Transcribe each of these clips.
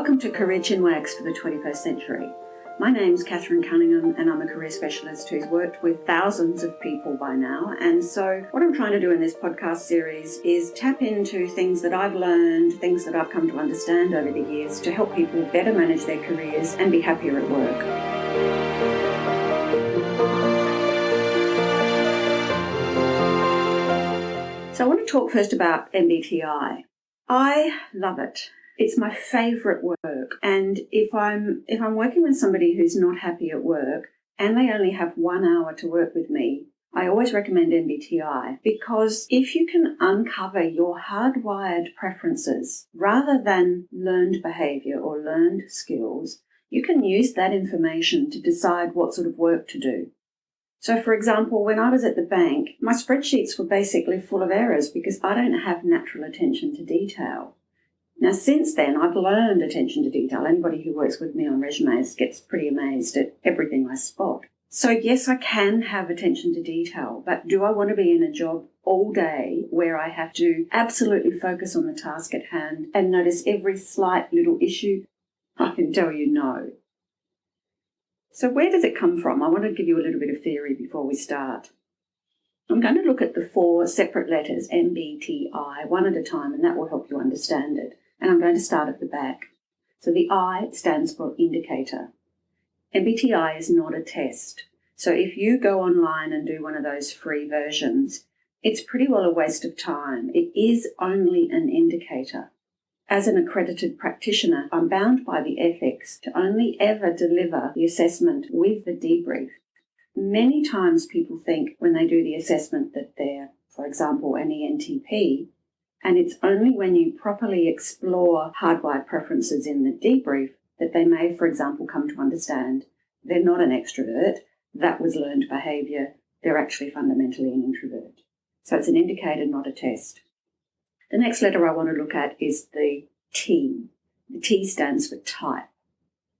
Welcome to Career Chinwags for the 21st century. My name's Catherine Cunningham and I'm a career specialist who's worked with thousands of people by now. And so what I'm trying to do in this podcast series is tap into things that I've learned, things that I've come to understand over the years to help people better manage their careers and be happier at work. So I want to talk first about MBTI. I love it. It's my favourite work, and if I'm working with somebody who's not happy at work and they only have 1 hour to work with me, I always recommend MBTI, because if you can uncover your hardwired preferences rather than learned behaviour or learned skills, you can use that information to decide what sort of work to do. So, for example, when I was at the bank, my spreadsheets were basically full of errors because I don't have natural attention to detail. Now, since then, I've learned attention to detail. Anybody who works with me on resumes gets pretty amazed at everything I spot. So, yes, I can have attention to detail, but do I want to be in a job all day where I have to absolutely focus on the task at hand and notice every slight little issue? I can tell you no. So where does it come from? I want to give you a little bit of theory before we start. I'm going to look at the 4 separate letters, MBTI, one at a time, and that will help you understand it. And I'm going to start at the back. So the I stands for indicator. MBTI is not a test. So if you go online and do one of those free versions, it's pretty well a waste of time. It is only an indicator. As an accredited practitioner, I'm bound by the ethics to only ever deliver the assessment with the debrief. Many times people think when they do the assessment that they're, for example, an ENTP, and it's only when you properly explore hardwired preferences in the debrief that they may, for example, come to understand they're not an extrovert, that was learned behaviour, they're actually fundamentally an introvert. So it's an indicator, not a test. The next letter I want to look at is the T. The T stands for type.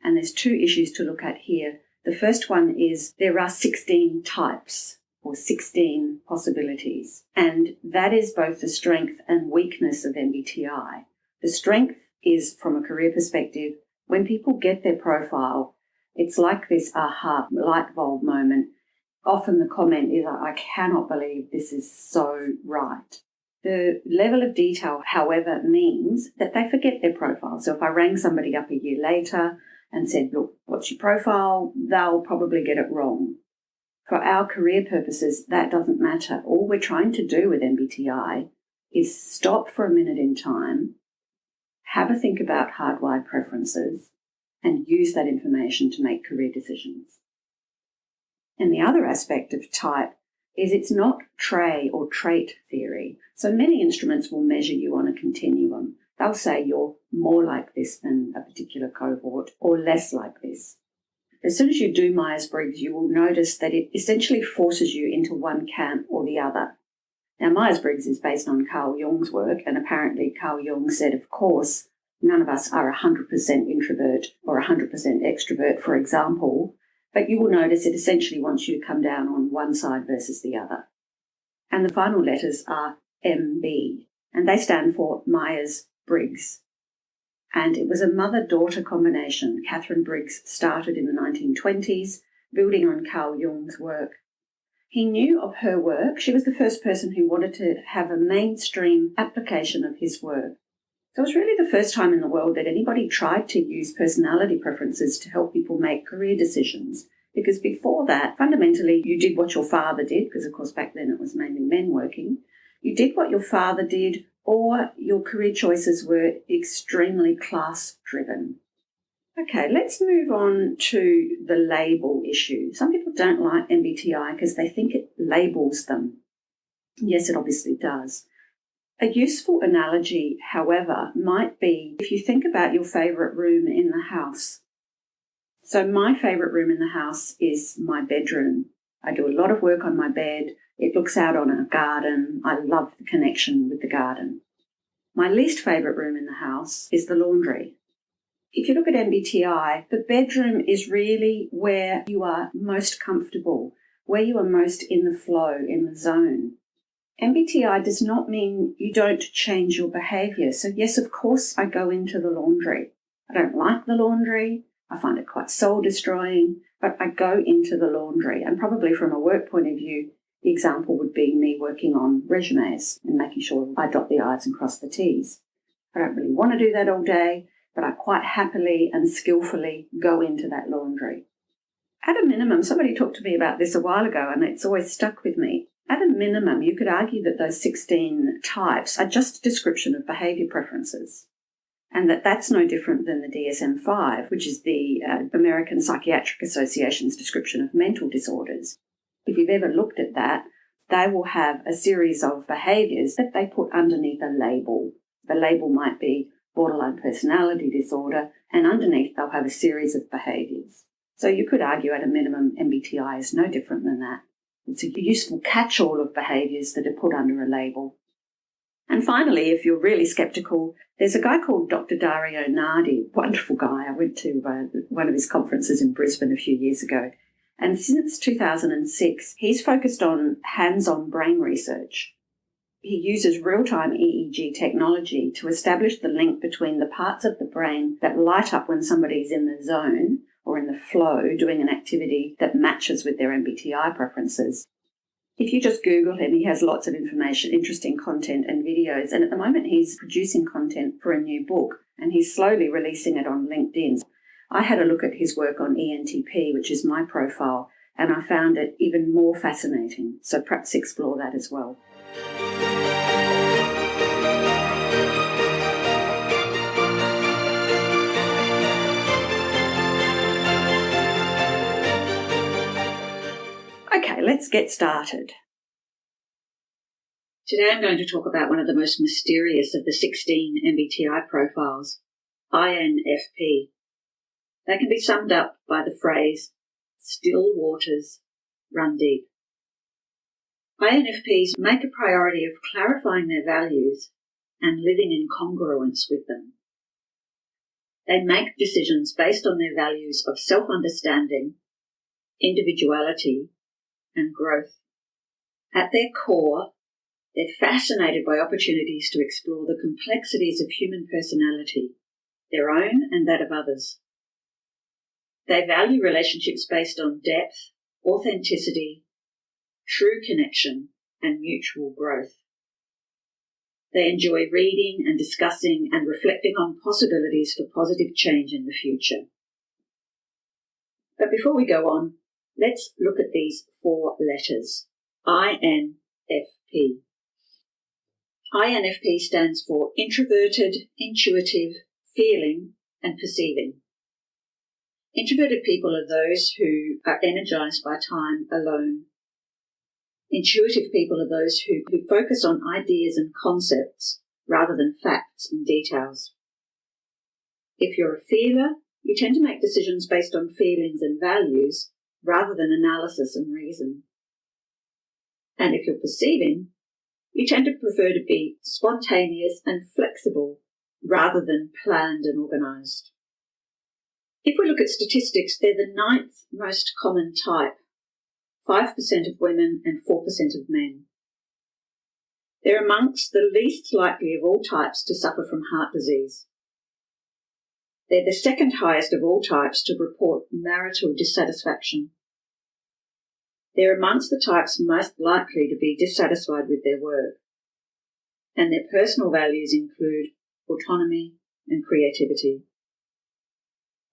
And there's 2 issues to look at here. The first one is there are 16 types or 16 possibilities. And that is both the strength and weakness of MBTI. The strength is, from a career perspective, when people get their profile, it's like this aha light bulb moment. Often the comment is, I cannot believe this is so right. The level of detail, however, means that they forget their profile. So if I rang somebody up a year later and said, look, what's your profile? They'll probably get it wrong. For our career purposes, that doesn't matter. All we're trying to do with MBTI is stop for a minute in time, have a think about hardwired preferences, and use that information to make career decisions. And the other aspect of type is it's not trait or trait theory. So many instruments will measure you on a continuum. They'll say you're more like this than a particular cohort or less like this. As soon as you do Myers-Briggs, you will notice that it essentially forces you into one camp or the other. Now, Myers-Briggs is based on Carl Jung's work, and apparently Carl Jung said, of course, none of us are 100% introvert or 100% extrovert, for example, but you will notice it essentially wants you to come down on one side versus the other. And the final letters are MB, and they stand for Myers-Briggs. And it was a mother-daughter combination. Catherine Briggs started in the 1920s, building on Carl Jung's work. He knew of her work. She was the first person who wanted to have a mainstream application of his work. So it was really the first time in the world that anybody tried to use personality preferences to help people make career decisions. Because before that, fundamentally, you did what your father did, because of course back then it was mainly men working. You did what your father did, or your career choices were extremely class-driven. Okay, let's move on to the label issue. Some people don't like MBTI because they think it labels them. Yes, it obviously does. A useful analogy, however, might be if you think about your favourite room in the house. So my favourite room in the house is my bedroom. I do a lot of work on my bed. It looks out on a garden. I love the connection with the garden. My least favourite room in the house is the laundry. If you look at MBTI, the bedroom is really where you are most comfortable, where you are most in the flow, in the zone. MBTI does not mean you don't change your behaviour. So yes, of course, I go into the laundry. I don't like the laundry. I find it quite soul-destroying, but I go into the laundry. And probably from a work point of view, the example would be me working on resumes and making sure I dot the I's and cross the T's. I don't really want to do that all day, but I quite happily and skillfully go into that laundry. At a minimum, somebody talked to me about this a while ago, and it's always stuck with me. At a minimum, you could argue that those 16 types are just a description of behaviour preferences, and that's no different than the DSM-5, which is the American Psychiatric Association's description of mental disorders. If you've ever looked at that, they will have a series of behaviours that they put underneath a label. The label might be borderline personality disorder, and underneath they'll have a series of behaviours. So you could argue at a minimum MBTI is no different than that. It's a useful catch-all of behaviours that are put under a label. And finally, if you're really sceptical, there's a guy called Dr. Dario Nardi, wonderful guy. I went to one of his conferences in Brisbane a few years ago. And since 2006, he's focused on hands-on brain research. He uses real-time EEG technology to establish the link between the parts of the brain that light up when somebody's in the zone or in the flow doing an activity that matches with their MBTI preferences. If you just Google him, he has lots of information, interesting content and videos. And at the moment, he's producing content for a new book, and he's slowly releasing it on LinkedIn. I had a look at his work on ENTP, which is my profile, and I found it even more fascinating. So perhaps explore that as well. Okay, let's get started. Today I'm going to talk about one of the most mysterious of the 16 MBTI profiles, INFP. They can be summed up by the phrase, still waters run deep. INFPs make a priority of clarifying their values and living in congruence with them. They make decisions based on their values of self-understanding, individuality, and growth. At their core, they're fascinated by opportunities to explore the complexities of human personality, their own and that of others. They value relationships based on depth, authenticity, true connection, and mutual growth. They enjoy reading and discussing and reflecting on possibilities for positive change in the future. But before we go on, let's look at these 4 letters. INFP. INFP stands for introverted, intuitive, feeling, and perceiving. Introverted people are those who are energized by time alone. Intuitive people are those who focus on ideas and concepts rather than facts and details. If you're a feeler, you tend to make decisions based on feelings and values rather than analysis and reason. And if you're perceiving, you tend to prefer to be spontaneous and flexible rather than planned and organised. If we look at statistics, they're the 9th most common type, 5% of women and 4% of men. They're amongst the least likely of all types to suffer from heart disease. They're the 2nd highest of all types to report marital dissatisfaction. They're amongst the types most likely to be dissatisfied with their work. And their personal values include autonomy and creativity.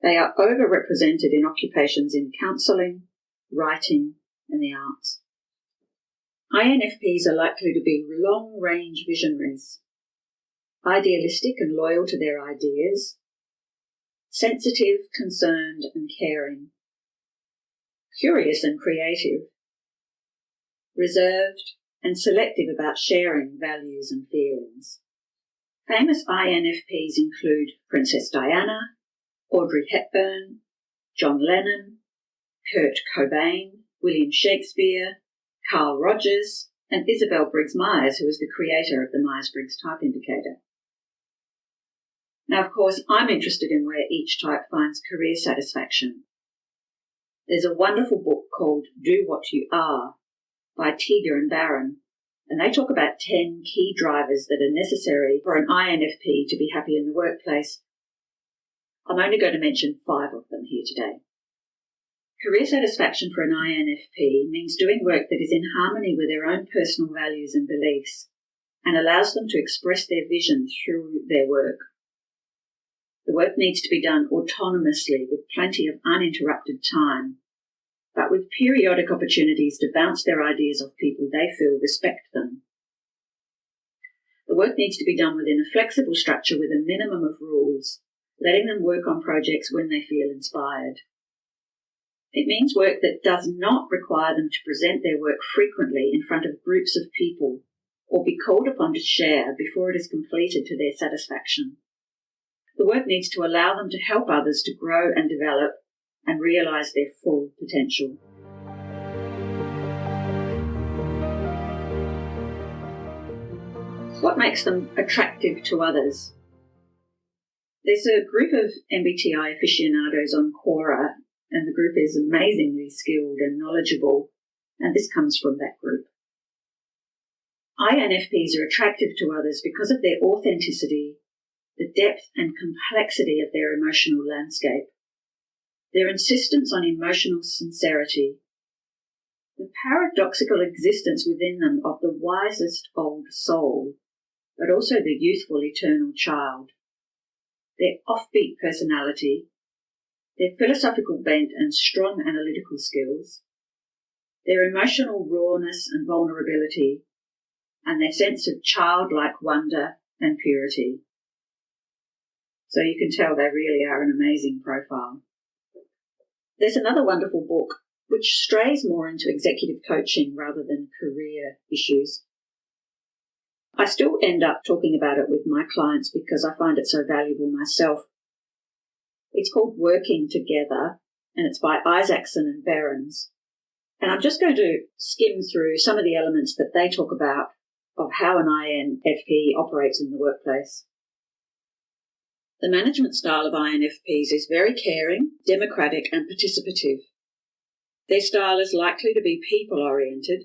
They are overrepresented in occupations in counselling, writing, and the arts. INFPs are likely to be long-range visionaries, idealistic and loyal to their ideas, sensitive, concerned, and caring, curious and creative, reserved, and selective about sharing values and feelings. Famous INFPs include Princess Diana, Audrey Hepburn, John Lennon, Kurt Cobain, William Shakespeare, Carl Rogers, and Isabel Briggs-Myers, who is the creator of the Myers-Briggs Type Indicator. Now, of course, I'm interested in where each type finds career satisfaction. There's a wonderful book called Do What You Are by Tiga and Barron, and they talk about 10 key drivers that are necessary for an INFP to be happy in the workplace. I'm only going to mention 5 of them here today. Career satisfaction for an INFP means doing work that is in harmony with their own personal values and beliefs and allows them to express their vision through their work. The work needs to be done autonomously with plenty of uninterrupted time, but with periodic opportunities to bounce their ideas off people they feel respect them. The work needs to be done within a flexible structure with a minimum of rules, letting them work on projects when they feel inspired. It means work that does not require them to present their work frequently in front of groups of people or be called upon to share before it is completed to their satisfaction. The work needs to allow them to help others to grow and develop and realise their full potential. What makes them attractive to others? There's a group of MBTI aficionados on Quora, and the group is amazingly skilled and knowledgeable, and this comes from that group. INFPs are attractive to others because of their authenticity, the depth and complexity of their emotional landscape, their insistence on emotional sincerity, the paradoxical existence within them of the wisest old soul, but also the youthful eternal child, their offbeat personality, their philosophical bent and strong analytical skills, their emotional rawness and vulnerability, and their sense of childlike wonder and purity. So you can tell they really are an amazing profile. There's another wonderful book which strays more into executive coaching rather than career issues. I still end up talking about it with my clients because I find it so valuable myself. It's called Working Together, and it's by Isaacson and Behrens. And I'm just going to skim through some of the elements that they talk about of how an INFP operates in the workplace. The management style of INFPs is very caring, democratic, and participative. Their style is likely to be people-oriented,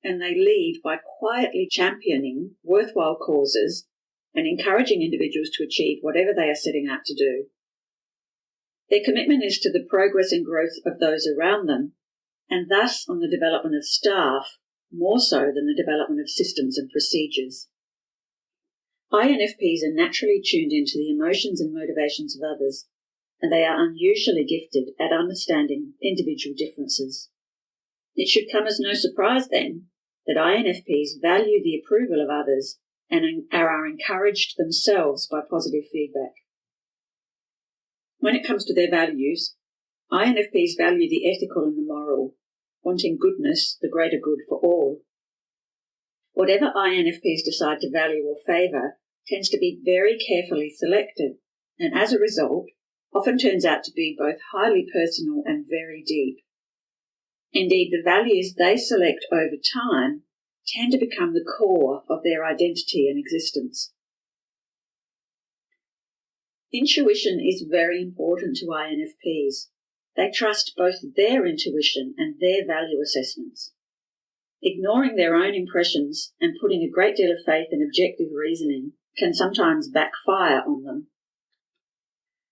and they lead by quietly championing worthwhile causes and encouraging individuals to achieve whatever they are setting out to do. Their commitment is to the progress and growth of those around them, and thus on the development of staff more so than the development of systems and procedures. INFPs are naturally tuned into the emotions and motivations of others, and they are unusually gifted at understanding individual differences. It should come as no surprise, then, that INFPs value the approval of others and are encouraged themselves by positive feedback. When it comes to their values, INFPs value the ethical and the moral, wanting goodness, the greater good for all. Whatever INFPs decide to value or favour tends to be very carefully selected, and as a result, often turns out to be both highly personal and very deep. Indeed, the values they select over time tend to become the core of their identity and existence. Intuition is very important to INFPs. They trust both their intuition and their value assessments. Ignoring their own impressions and putting a great deal of faith in objective reasoning can sometimes backfire on them.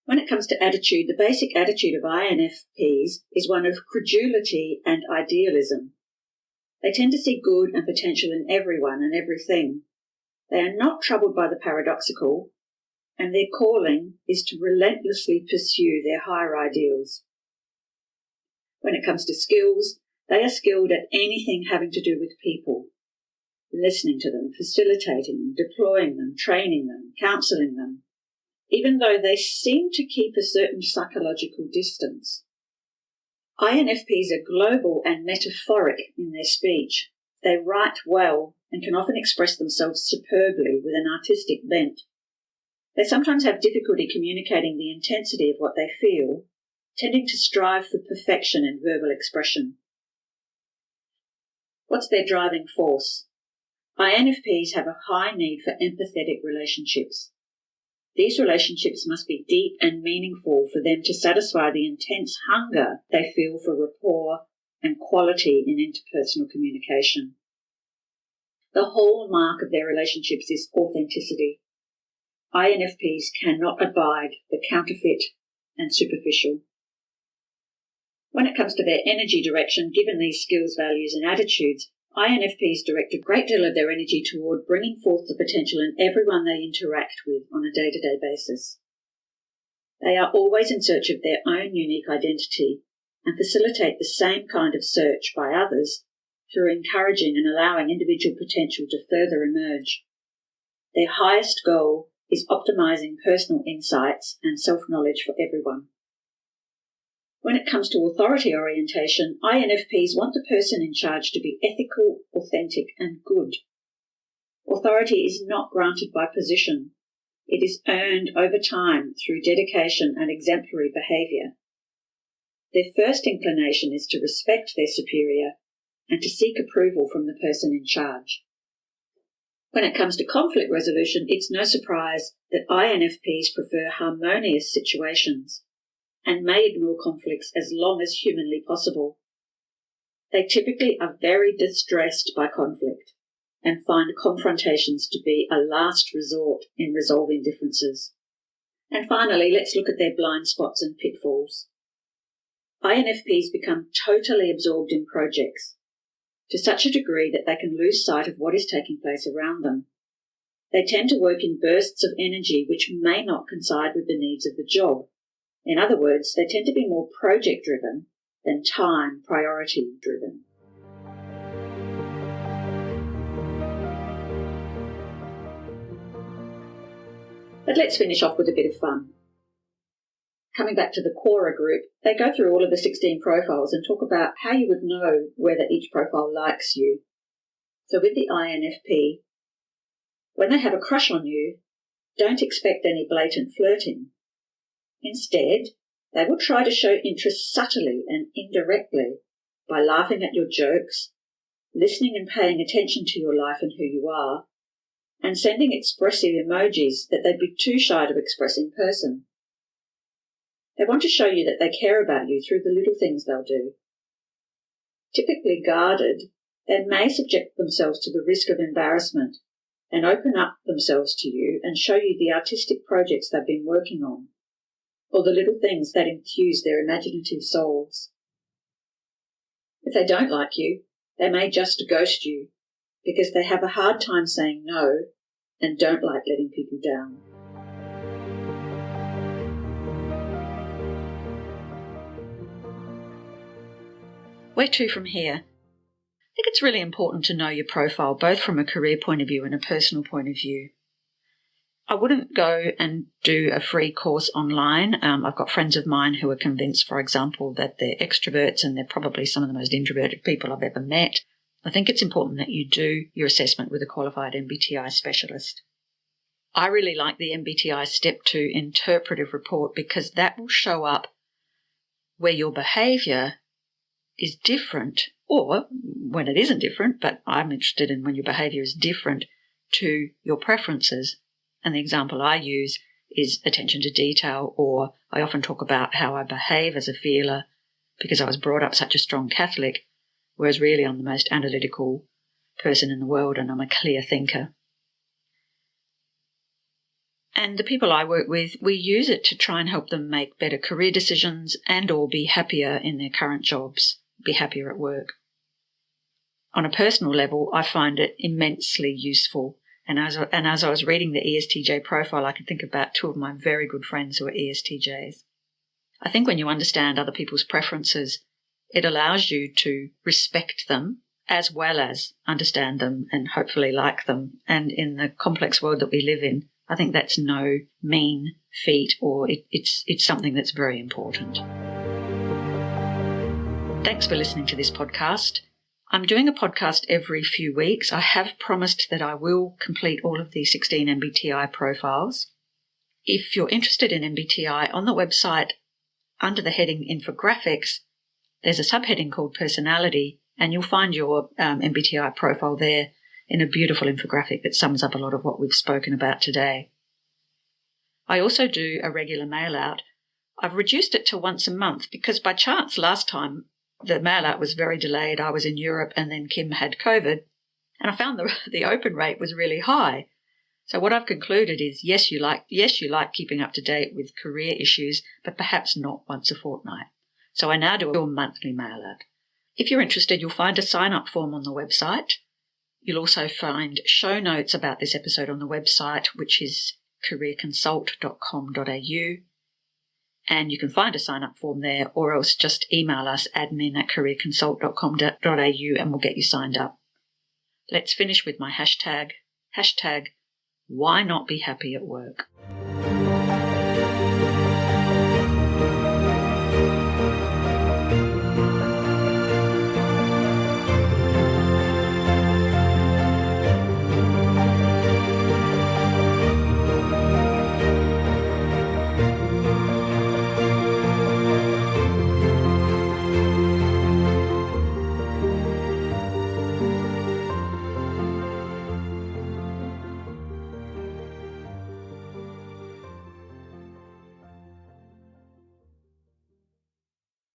When it comes to attitude, the basic attitude of INFPs is one of credulity and idealism. They tend to see good and potential in everyone and everything. They are not troubled by the paradoxical, and their calling is to relentlessly pursue their higher ideals. When it comes to skills, they are skilled at anything having to do with people, listening to them, facilitating them, deploying them, training them, counselling them, even though they seem to keep a certain psychological distance. INFPs are global and metaphoric in their speech. They write well and can often express themselves superbly with an artistic bent. They sometimes have difficulty communicating the intensity of what they feel, tending to strive for perfection in verbal expression. What's their driving force? INFPs have a high need for empathetic relationships. These relationships must be deep and meaningful for them to satisfy the intense hunger they feel for rapport and quality in interpersonal communication. The hallmark of their relationships is authenticity. INFPs cannot abide the counterfeit, and superficial. When it comes to their energy direction, given these skills, values and attitudes, INFPs direct a great deal of their energy toward bringing forth the potential in everyone they interact with on a day-to-day basis. They are always in search of their own unique identity and facilitate the same kind of search by others through encouraging and allowing individual potential to further emerge. Their highest goal is optimizing personal insights and self-knowledge for everyone. When it comes to authority orientation, INFPs want the person in charge to be ethical, authentic, and good. Authority is not granted by position. It is earned over time through dedication and exemplary behaviour. Their first inclination is to respect their superior and to seek approval from the person in charge. When it comes to conflict resolution, it's no surprise that INFPs prefer harmonious situations and may ignore conflicts as long as humanly possible. They typically are very distressed by conflict and find confrontations to be a last resort in resolving differences. And finally, let's look at their blind spots and pitfalls. INFPs become totally absorbed in projects, to such a degree that they can lose sight of what is taking place around them. They tend to work in bursts of energy which may not coincide with the needs of the job. In other words, they tend to be more project-driven than time priority-driven. But let's finish off with a bit of fun. Coming back to the Quora group, they go through all of the 16 profiles and talk about how you would know whether each profile likes you. So with the INFP, when they have a crush on you, don't expect any blatant flirting. Instead, they will try to show interest subtly and indirectly by laughing at your jokes, listening and paying attention to your life and who you are, and sending expressive emojis that they'd be too shy to express in person. They want to show you that they care about you through the little things they'll do. Typically guarded, they may subject themselves to the risk of embarrassment and open up themselves to you and show you the artistic projects they've been working on, or the little things that infuse their imaginative souls. If they don't like you, they may just ghost you because they have a hard time saying no and don't like letting people down. Where to from here? I think it's really important to know your profile, both from a career point of view and a personal point of view. I wouldn't go and do a free course online. I've got friends of mine who are convinced, for example, that they're extroverts and they're probably some of the most introverted people I've ever met. I think it's important that you do your assessment with a qualified MBTI specialist. I really like the MBTI Step 2 interpretive report because that will show up where your behaviour is different, or when it isn't different, but I'm interested in when your behaviour is different to your preferences. And the example I use is attention to detail, or I often talk about how I behave as a feeler because I was brought up such a strong Catholic, whereas really I'm the most analytical person in the world and I'm a clear thinker. And the people I work with, we use it to try and help them make better career decisions and or be happier in their current jobs, be happier at work. On a personal level, I find it immensely useful. And as I was reading the ESTJ profile, I could think about two of my very good friends who are ESTJs. I think when you understand other people's preferences, it allows you to respect them as well as understand them and hopefully like them. And in the complex world that we live in, I think that's no mean feat, or it's something that's very important. Thanks for listening to this podcast. I'm doing a podcast every few weeks. I have promised that I will complete all of the 16 MBTI profiles. If you're interested in MBTI, on the website, under the heading Infographics, there's a subheading called Personality, and you'll find your MBTI profile there in a beautiful infographic that sums up a lot of what we've spoken about today. I also do a regular mail out. I've reduced it to once a month because by chance last time the mail out was very delayed. I was in Europe and then Kim had COVID, and I found the open rate was really high. So what I've concluded is yes, you like keeping up to date with career issues, but perhaps not once a fortnight. So I now do a monthly mail out. If you're interested, you'll find a sign-up form on the website. You'll also find show notes about this episode on the website, which is careerconsult.com.au. And you can find a sign-up form there, or else just email us admin@careerconsult.com.au and we'll get you signed up. Let's finish with my hashtag why not be happy at work?